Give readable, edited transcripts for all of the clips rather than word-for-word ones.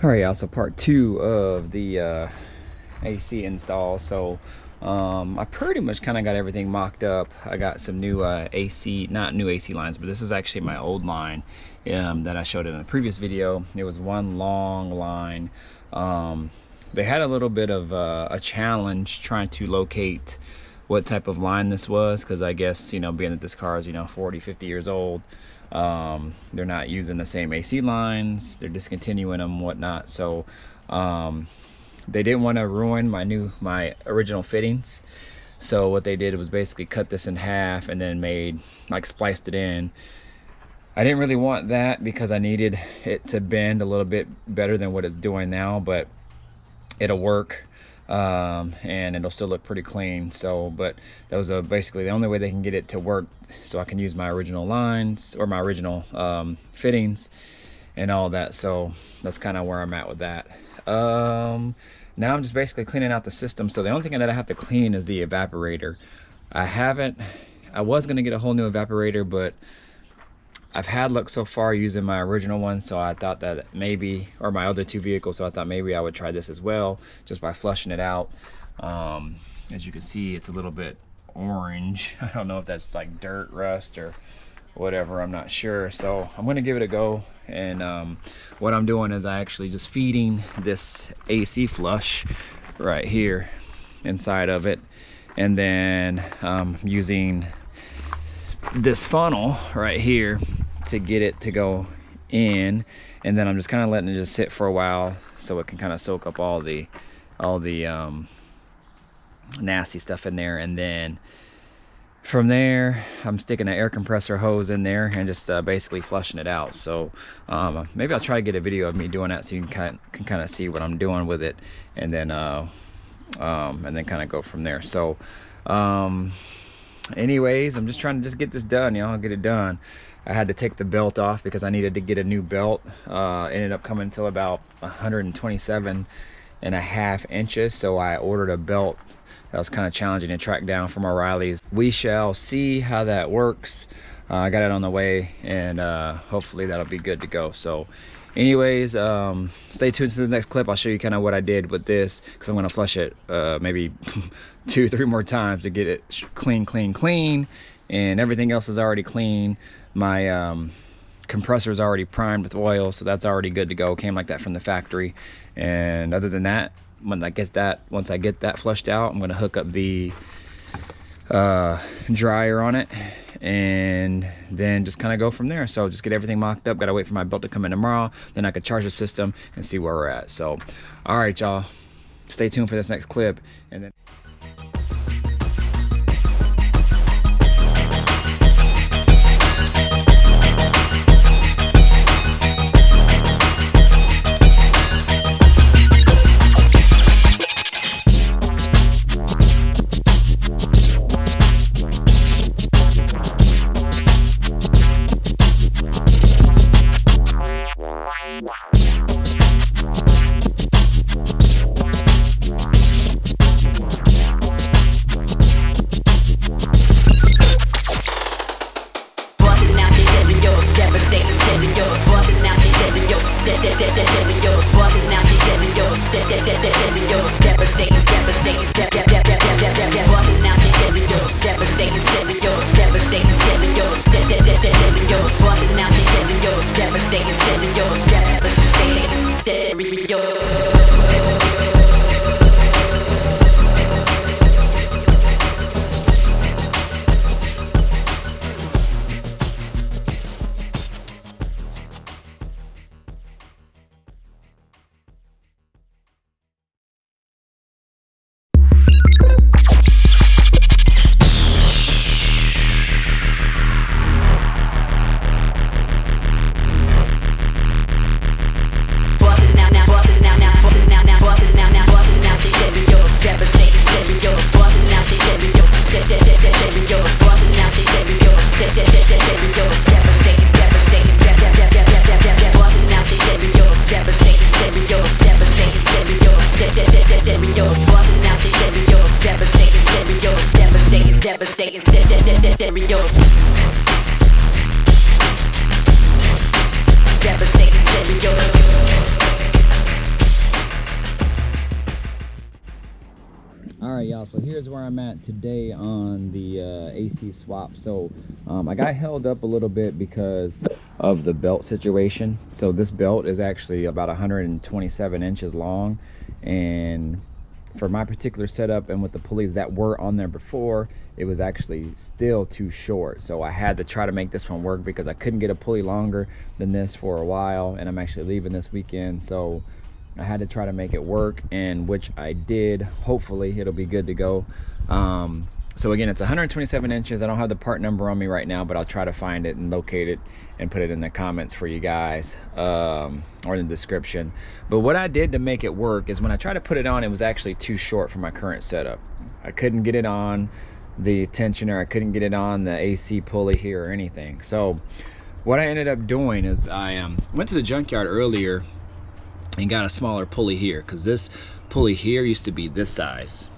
All right, y'all, so part two of the AC install. So I pretty much kind of got everything mocked up. I got some new AC, not new AC lines, but this is actually my old line that I showed in a previous video. It was one long line. They had a little bit of a challenge trying to locate what type of line this was, because I guess, you know, being that this car is, 40, 50 years old, they're not using the same AC lines, they're discontinuing them, whatnot. So they didn't want to ruin my original fittings. So what they did was basically cut this in half and then spliced it in. I didn't really want that because I needed it to bend a little bit better than what it's doing now, but it'll work. And it'll still look pretty clean. So, but that was basically the only way they can get it to work, so I can use my original lines or my original fittings and all that. So that's kind of where I'm at with that. Now I'm just basically cleaning out the system. So the only thing that I have to clean is the evaporator. I was gonna get a whole new evaporator, but I've had luck so far using my original one, so I thought that maybe, or my other two vehicles, so I thought maybe I would try this as well, just by flushing it out. As you can see, it's a little bit orange. I don't know if that's like dirt, rust, or whatever, I'm not sure. So I'm gonna give it a go, and what I'm doing is I actually just feeding this AC flush right here inside of it, and then using this funnel right here to get it to go in, and then I'm just kind of letting it just sit for a while so it can kind of soak up all the nasty stuff in there. And then from there I'm sticking an air compressor hose in there and just basically flushing it out. So maybe I'll try to get a video of me doing that so you can kind of see what I'm doing with it, and then kind of go from there. So anyways, I'm just trying to get this done, get it done. I had to take the belt off because I needed to get a new belt. Ended up coming till about 127.5 inches, so I ordered a belt that was kind of challenging to track down from O'Reilly's. We shall see how that works. I got it on the way, and hopefully that'll be good to go. So anyways, stay tuned to the next clip. I'll show you kind of what I did with this, because I'm going to flush it maybe 2-3 more times to get it clean, and everything else is already clean. My compressor is already primed with oil, so that's already good to go. Came like that from the factory. And other than that, once I get that flushed out, I'm going to hook up the dryer on it, and then just kind of go from there. So just get everything mocked up. Gotta wait for my belt to come in tomorrow, then I could charge the system and see where we're at. So all right, y'all, stay tuned for this next clip, and then y'all, so here's where I'm at today on the AC swap. So I got held up a little bit because of the belt situation. So this belt is actually about 127 inches long, and for my particular setup and with the pulleys that were on there before, it was actually still too short. So I had to try to make this one work because I couldn't get a pulley longer than this for a while, and I'm actually leaving this weekend, so I had to try to make it work, and which I did. Hopefully it'll be good to go. So again, it's 127 inches. I don't have the part number on me right now, but I'll try to find it and locate it and put it in the comments for you guys, or in the description. But what I did to make it work is when I tried to put it on, it was actually too short for my current setup. I couldn't get it on the tensioner, I couldn't get it on the AC pulley here or anything. So what I ended up doing is I went to the junkyard earlier and got a smaller pulley here, because this pulley here used to be this size,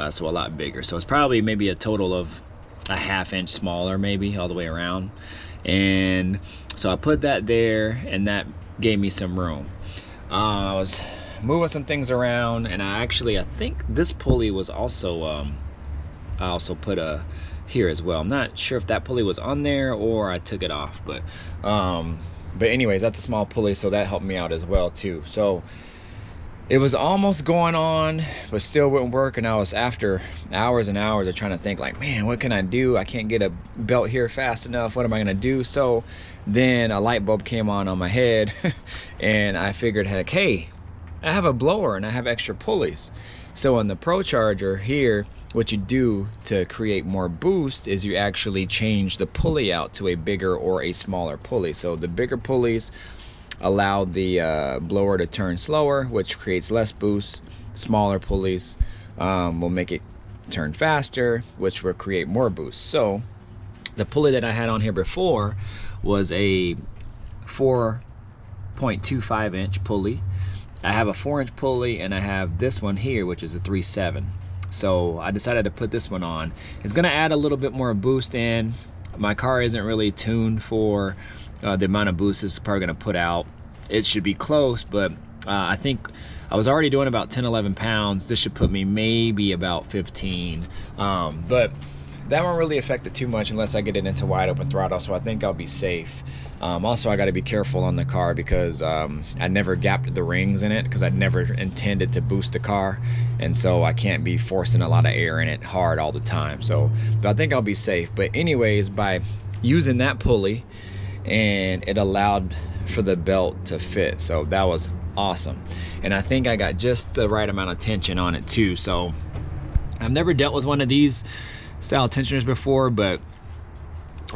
so a lot bigger. So it's probably maybe a total of a ½ inch smaller, maybe all the way around. And so I put that there, and that gave me some room. I was moving some things around, and I think this pulley was also I also put a here as well. I'm not sure if that pulley was on there or I took it off, but anyways, that's a small pulley, so that helped me out as well too. So it was almost going on, but still wouldn't work, and I was, after hours and hours of trying to think, like, man, what can I do? I can't get a belt here fast enough. What am I gonna do? So then a light bulb came on my head and I figured, heck, hey, I have a blower and I have extra pulleys. So on the Pro Charger here, what you do to create more boost is you actually change the pulley out to a bigger or a smaller pulley. So the bigger pulleys allow the blower to turn slower, which creates less boost. Smaller pulleys will make it turn faster, which will create more boost. So the pulley that I had on here before was a 4.25 inch pulley. I have a 4-inch pulley, and I have this one here, which is a 3.7. So I decided to put this one on. It's gonna add a little bit more boost in. My car isn't really tuned for the amount of boost it's probably gonna put out. It should be close, but I think I was already doing about 10-11 pounds. This should put me maybe about 15, but that won't really affect it too much unless I get it into wide open throttle, so I think I'll be safe. Also, I got to be careful on the car because I never gapped the rings in it, because I never intended to boost the car, and so I can't be forcing a lot of air in it hard all the time. So, but I think I'll be safe. But anyways, by using that pulley, and it allowed for the belt to fit, so that was awesome. And I think I got just the right amount of tension on it too. So I've never dealt with one of these style tensioners before, but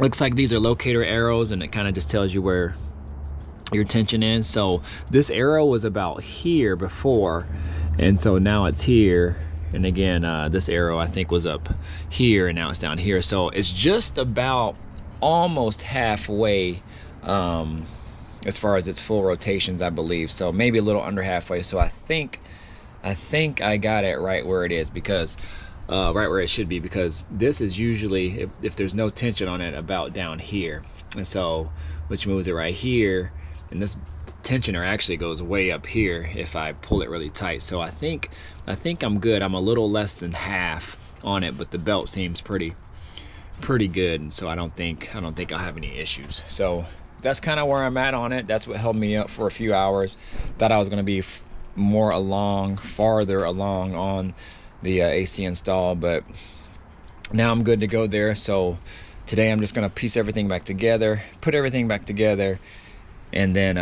looks like these are locator arrows, and it kind of just tells you where your tension is. So this arrow was about here before, and so now it's here. And again, this arrow I think was up here, and now it's down here. So it's just about almost halfway as far as its full rotations, I believe. So maybe a little under halfway. So I think I got it right where it is, because right where it should be, because this is usually, if there's no tension on it, about down here. And so, which moves it right here, and this tensioner actually goes way up here if I pull it really tight. So I think I'm good. I'm a little less than half on it, but the belt seems pretty good, and so I don't think I'll have any issues. So that's kind of where I'm at on it. That's what held me up for a few hours. Thought I was going to be farther along on the AC install, but now I'm good to go there. So today I'm just going to piece everything back together, put everything back together, and then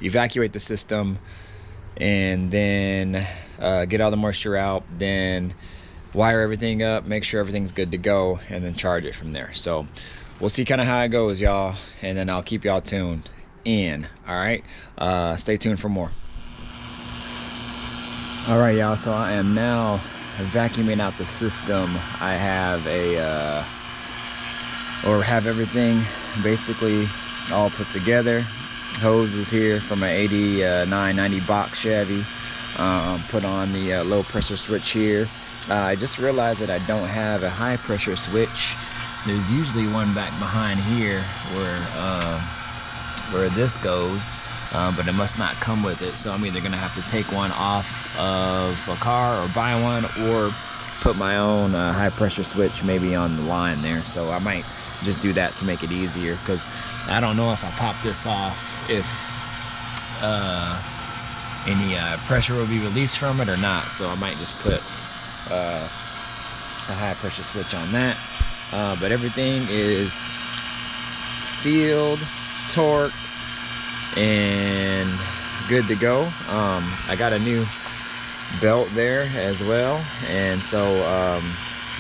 evacuate the system, and then get all the moisture out, then wire everything up, make sure everything's good to go, and then charge it from there. So we'll see kind of how it goes, y'all, and then I'll keep y'all tuned in. All right, stay tuned for more. All right, y'all, so I am now vacuuming out the system. I have have everything basically all put together. Hose is here from an 89-90 box Chevy. Put on the low pressure switch here. I just realized that I don't have a high pressure switch. There's usually one back behind here where this goes, but it must not come with it. So I'm either gonna have to take one off of a car or buy one, or put my own high pressure switch maybe on the line there. So I might just do that to make it easier, because I don't know if I pop this off if any pressure will be released from it or not. So I might just put a high pressure switch on that. But everything is sealed, torqued, and good to go. I got a new belt there as well, and so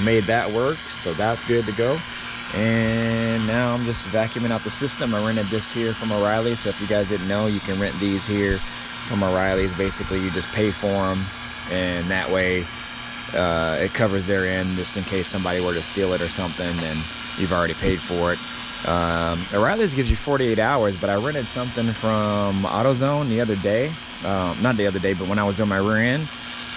made that work, so that's good to go. And now I'm just vacuuming out the system. I rented this here from O'Reilly's, so if you guys didn't know, you can rent these here from O'Reilly's. Basically you just pay for them, and that way it covers their end, just in case somebody were to steal it or something, then you've already paid for it. O'Reilly's gives you 48 hours, but I rented something from AutoZone the other day, not the other day, but when I was doing my rear end,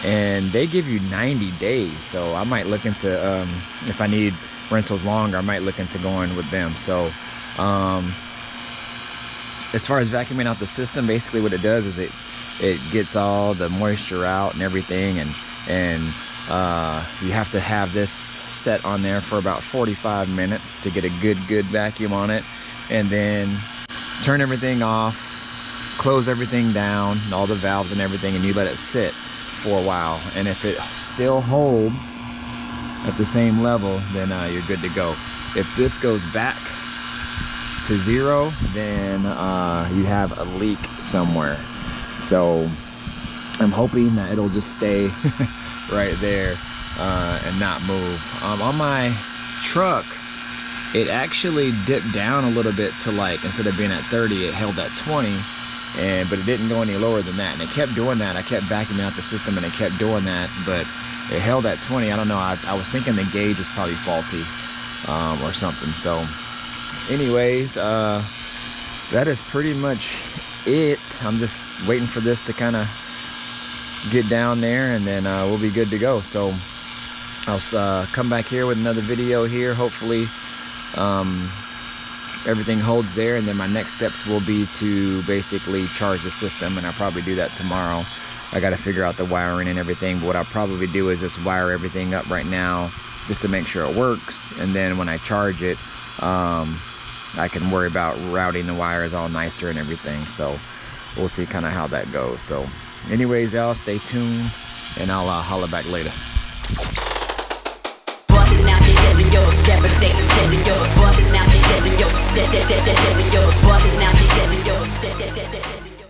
and they give you 90 days. So I might look into, if I need rentals longer, I might look into going with them. So as far as vacuuming out the system, basically what it does is it gets all the moisture out and everything, and you have to have this set on there for about 45 minutes to get a good vacuum on it, and then turn everything off, close everything down, all the valves and everything, and you let it sit for a while. And if it still holds at the same level, then you're good to go. If this goes back to zero, then you have a leak somewhere. So I'm hoping that it'll just stay right there and not move. On my truck, it actually dipped down a little bit to, like, instead of being at 30, it held at 20, but it didn't go any lower than that, and it kept doing that. I kept vacuuming out the system and it kept doing that, but it held at 20. I don't know, I was thinking the gauge was probably faulty or something. So anyways, that is pretty much it. I'm just waiting for this to kind of get down there, and then we'll be good to go. So I'll come back here with another video here. Hopefully everything holds there, and then my next steps will be to basically charge the system, and I'll probably do that tomorrow. I got to figure out the wiring and everything, but what I'll probably do is just wire everything up right now just to make sure it works, and then when I charge it, I can worry about routing the wires all nicer and everything. So we'll see kind of how that goes. So anyways, y'all, stay tuned, and I'll holler back later.